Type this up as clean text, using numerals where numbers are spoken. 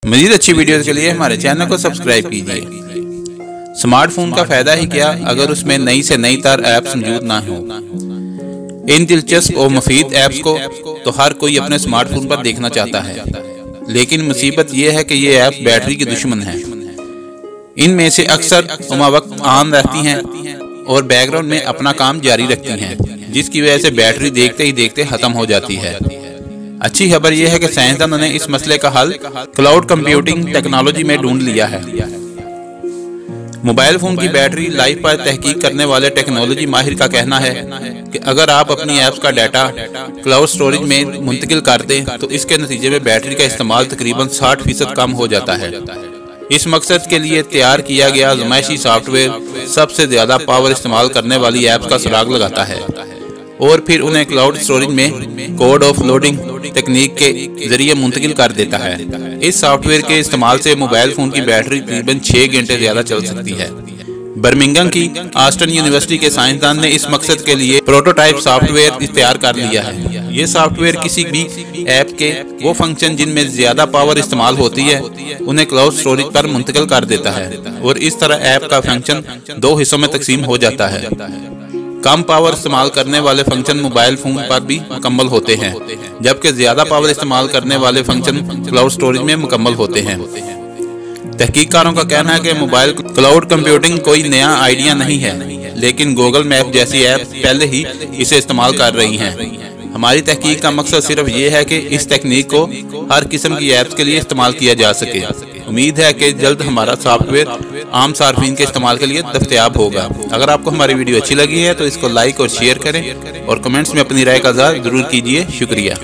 मज़ीद अच्छी वीडियोज़ के लिए हमारे चैनल को सब्सक्राइब कीजिए। स्मार्टफोन का फ़ायदा ही क्या अगर उसमें नई से नई तार ऐप्स मौजूद ना हो। इन दिलचस्प और मुफीद ऐप्स को तो हर कोई अपने स्मार्टफोन पर देखना चाहता है, लेकिन मुसीबत यह है कि ये ऐप्स बैटरी के दुश्मन हैं। इनमें से अक्सर वक्त ऑन रहती हैं और बैकग्राउंड में अपना काम जारी रखती हैं, जिसकी वजह से बैटरी देखते ही देखते ख़त्म हो जाती है। अच्छी खबर यह है कि साइंसदानों ने इस मसले का हल क्लाउड कंप्यूटिंग टेक्नोलॉजी में ढूंढ लिया है। मोबाइल फोन की बैटरी लाइफ पर तहकीक करने वाले टेक्नोलॉजी माहिर का कहना है कि अगर आप अपनी ऐप्स का डाटा क्लाउड स्टोरेज में मुंतकिल कर दें तो इसके नतीजे में बैटरी का इस्तेमाल तकरीबन 60% कम हो जाता है। इस मकसद के लिए तैयार किया गया आज़माइशी सॉफ्टवेयर सबसे ज्यादा पावर इस्तेमाल करने वाली ऐप्स का सुराग लगाता है और फिर उन्हें क्लाउड स्टोरेज में कोड ऑफ लोडिंग तकनीक के जरिए मुंतकिल कर देता है। इस सॉफ्टवेयर के इस्तेमाल से मोबाइल फोन की बैटरी तकरीबन 6 घंटे ज्यादा चल सकती है। बर्मिंघम की ऑस्टन यूनिवर्सिटी के साइंसदान ने इस मकसद के लिए प्रोटोटाइप सॉफ्टवेयर तैयार कर लिया है। ये सॉफ्टवेयर किसी भी ऐप के वो फंक्शन जिनमें ज्यादा पावर इस्तेमाल होती है उन्हें क्लाउड स्टोरेज पर मुंतकिल कर देता है और इस तरह ऐप का फंक्शन 2 हिस्सों में तकसीम हो जाता है। कम पावर इस्तेमाल करने वाले फंक्शन मोबाइल फोन पर भी मुकम्मल होते हैं, जबकि ज्यादा पावर इस्तेमाल करने वाले फंक्शन क्लाउड स्टोरेज में मुकम्मल होते हैं। तहकीककारों का कहना है कि मोबाइल क्लाउड कंप्यूटिंग कोई नया आइडिया नहीं है, लेकिन गूगल मैप जैसी ऐप पहले ही इसे इस्तेमाल कर रही हैं। हमारी तहकीक का मकसद सिर्फ ये है कि इस तकनीक को हर किस्म की ऐप्स के लिए इस्तेमाल किया जा सके। उम्मीद है कि जल्द हमारा सॉफ्टवेयर आम सार्फिन के इस्तेमाल के लिए दस्तयाब होगा। अगर आपको हमारी वीडियो अच्छी लगी है तो इसको लाइक और शेयर करें और कमेंट्स में अपनी राय का इज़हार जरूर कीजिए। शुक्रिया।